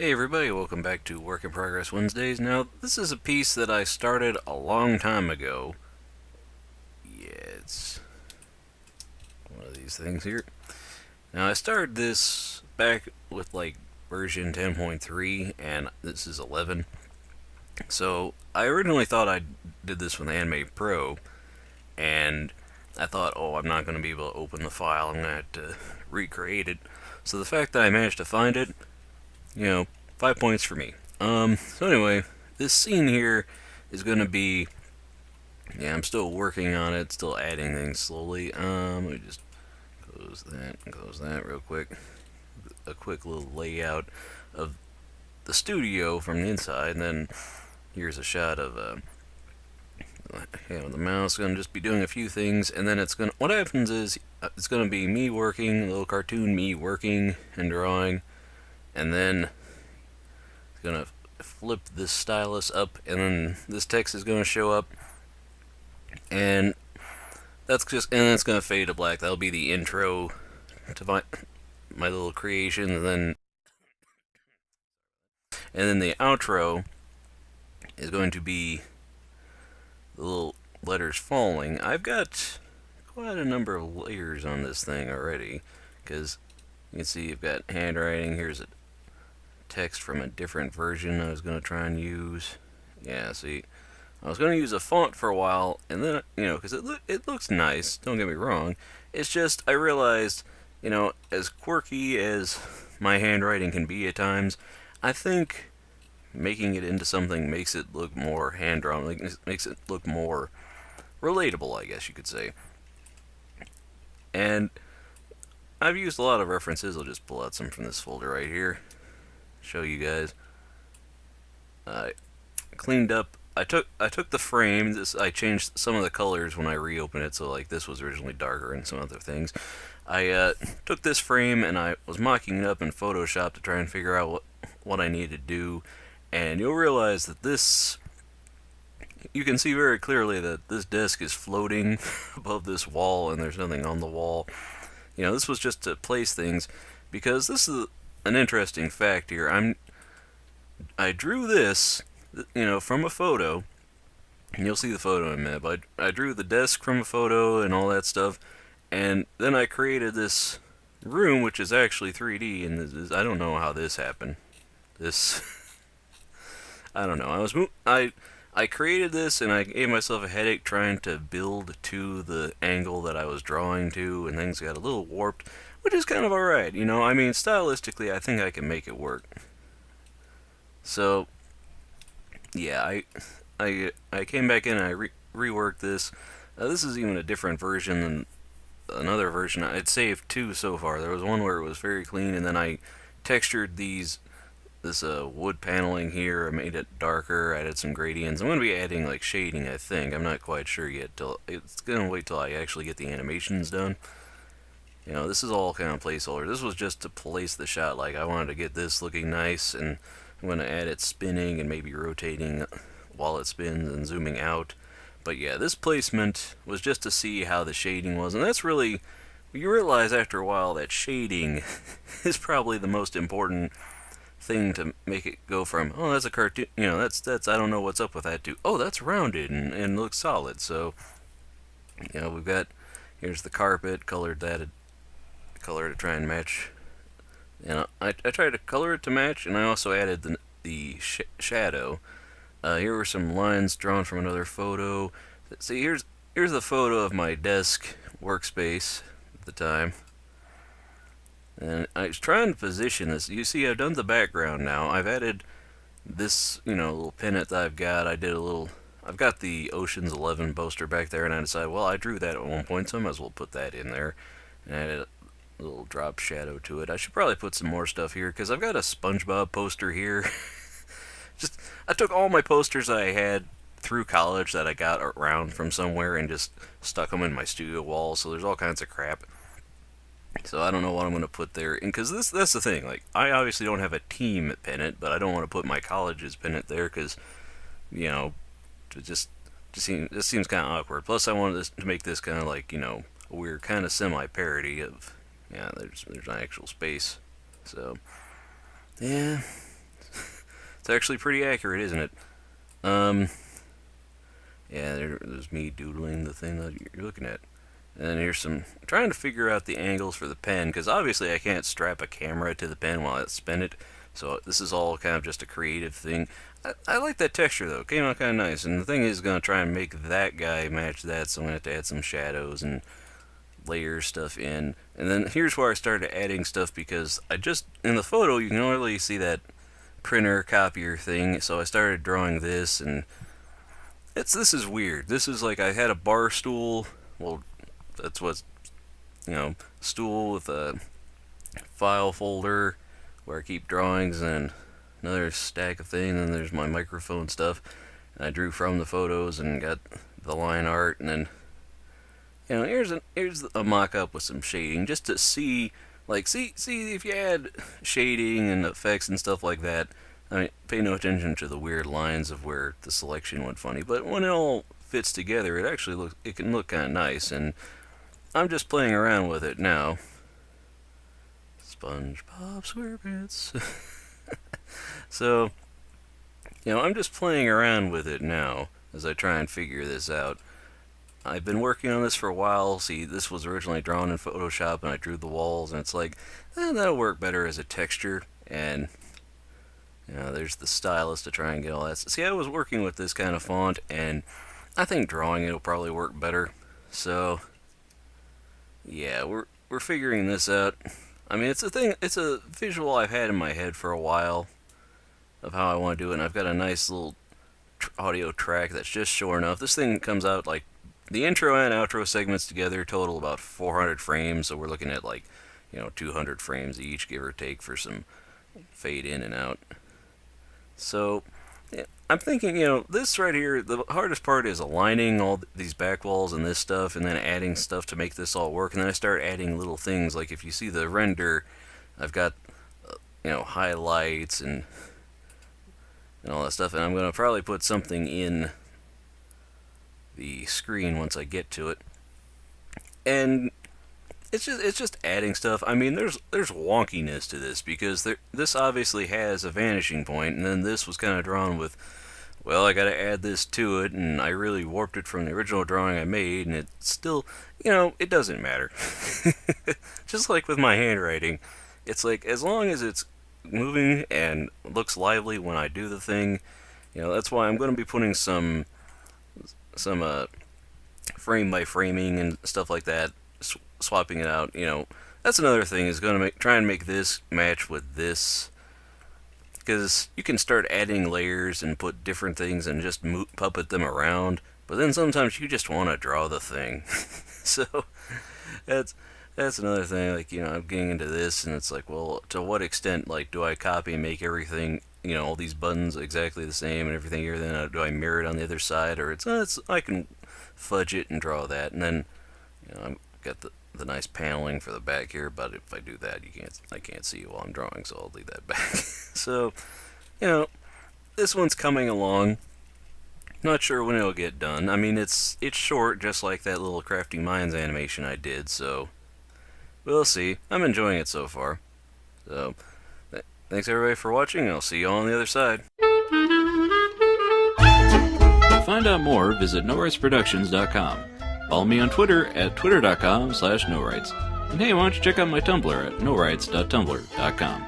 Hey everybody, welcome back to Work in Progress Wednesdays. Now, this is a piece that I started a long time ago. Yeah, it's one of these things here. Now, I started this back with like version 10.3, and this is 11. So, I originally thought I did this with Anime Pro, and I thought, oh, I'm not going to be able to open the file, I'm going to have to recreate it. So, the fact that I managed to find it, 5 points for me. So anyway, this scene here is gonna be, I'm still working on it, still adding things slowly. Let me just close that real quick. A quick little layout of the studio from the inside, and then here's a shot of, the mouse. Gonna just be doing a few things, and then what happens is, it's gonna be me working, a little cartoon me working and drawing, and then gonna flip this stylus up, and then this text is gonna show up, and it's gonna fade to black. That'll be the intro to my little creation, and then the outro is going to be the little letters falling. I've got quite a number of layers on this thing already, because you can see you've got handwriting. Here's a text from a different version I was going to try and use. Yeah, see, I was going to use a font for a while, and then, because it looks nice, don't get me wrong. It's just, I realized, as quirky as my handwriting can be at times, I think making it into something makes it look more hand-drawn, like, makes it look more relatable, I guess you could say. And I've used a lot of references. I'll just pull out some from this folder right here, show you guys. I cleaned up. I took the frame. I changed some of the colors when I reopened it. So like this was originally darker and some other things. I took this frame and I was mocking it up in Photoshop to try and figure out what I needed to do. And you'll realize that this, you can see very clearly that this desk is floating above this wall, and there's nothing on the wall. This was just to place things, because this is an interesting fact here. I drew this, from a photo, and you'll see the photo in a minute, but I drew the desk from a photo and all that stuff, and then I created this room, which is actually 3D, and I don't know how this happened. I don't know. I created this, and I gave myself a headache trying to build to the angle that I was drawing to, and things got a little warped, which is kind of alright, I mean, stylistically, I think I can make it work. So, yeah, I came back in and I reworked this. This is even a different version than another version. I'd saved two so far. There was one where it was very clean, and then I textured this wood paneling here. I made it darker, added some gradients. I'm going to be adding like shading, I think. I'm not quite sure yet. It's going to wait till I actually get the animations done. This is all kind of placeholder. This was just to place the shot. Like, I wanted to get this looking nice, and I'm going to add it spinning and maybe rotating while it spins and zooming out. But yeah, this placement was just to see how the shading was, and that's really, you realize after a while that shading is probably the most important thing to make it go from, oh, that's a cartoon, that's I don't know what's up with that, to, oh, that's rounded and looks solid. So, we've got, here's the carpet, colored that color to try and match. And I tried to color it to match, and I also added the shadow. Here were some lines drawn from another photo. See, here's the photo of my desk workspace at the time. And I was trying to position this. You see, I've done the background now. I've added this, little pennant that I've got. I've got the Ocean's 11 poster back there, and I decided, well, I drew that at one point, so I might as well put that in there. And I added a little drop shadow to it. I should probably put some more stuff here, because I've got a SpongeBob poster here. I took all my posters I had through college that I got around from somewhere and just stuck them in my studio wall, so there's all kinds of crap. So I don't know what I'm going to put there. And because that's the thing, like, I obviously don't have a team pennant, but I don't want to put my college's pennant there because, it just seems kind of awkward. Plus, I wanted to make this kind of like, a weird kind of semi-parody of, there's an actual space. So, yeah, It's actually pretty accurate, isn't it? Um, yeah, there's me doodling the thing that you're looking at. And then here's some trying to figure out the angles for the pen, because obviously I can't strap a camera to the pen while I spin it. So this is all kind of just a creative thing. I like that texture though. It came out kind of nice. And the thing is going to try and make that guy match that, so I'm going to have to add some shadows and layer stuff in. And then here's where I started adding stuff, because I just, in the photo, you can only really see that printer copier thing. So I started drawing this, and this is weird. This is like I had a bar stool. Well, that's what's, stool with a file folder where I keep drawings, and another stack of things, and there's my microphone stuff. And I drew from the photos and got the line art, and then here's a mock-up with some shading, just to see if you add shading and effects and stuff like that. I mean, pay no attention to the weird lines of where the selection went funny, but when it all fits together, it can look kind of nice, and I'm just playing around with it now. SpongeBob SquarePants. So, I'm just playing around with it now as I try and figure this out. I've been working on this for a while. See, this was originally drawn in Photoshop, and I drew the walls, and it's like, that'll work better as a texture, and there's the stylus to try and get all that. See, I was working with this kind of font, and I think drawing it'll probably work better. So, yeah, we're figuring this out. I mean, it's a visual I've had in my head for a while of how I want to do it, and I've got a nice little audio track that's just short enough. This thing comes out like the intro and outro segments together total about 400 frames, so we're looking at 200 frames each, give or take, for some fade in and out. So I'm thinking, this right here, the hardest part is aligning all these back walls and this stuff, and then adding stuff to make this all work. And then I start adding little things, like if you see the render, I've got highlights and all that stuff, and I'm going to probably put something in the screen once I get to it. And it's just adding stuff. I mean, there's wonkiness to this, because this obviously has a vanishing point, and then this was kind of drawn with, well, I got to add this to it, and I really warped it from the original drawing I made, and it's still, it doesn't matter. Just like with my handwriting, it's like, as long as it's moving and looks lively when I do the thing, that's why I'm going to be putting some frame by framing and stuff like that, swapping it out. That's another thing, is going to try and make this match with this, because you can start adding layers and put different things and just puppet them around, but then sometimes you just want to draw the thing. So that's another thing. I'm getting into this, and it's like, well, to what extent do I copy and make everything, all these buttons exactly the same and everything here, then do I mirror it on the other side, or I can fudge it and draw that, and then I've got the nice paneling for the back here, but if I do that, I can't see it while I'm drawing, so I'll leave that back. So, this one's coming along. Not sure when it'll get done. I mean, it's short, just like that little Crafting Minds animation I did, so we'll see. I'm enjoying it so far. So, thanks everybody for watching, and I'll see you all on the other side. To find out more, visit nowritesproductions.com. Follow me on Twitter at twitter.com/nowrites. And hey, why don't you check out my Tumblr at nowrites.tumblr.com.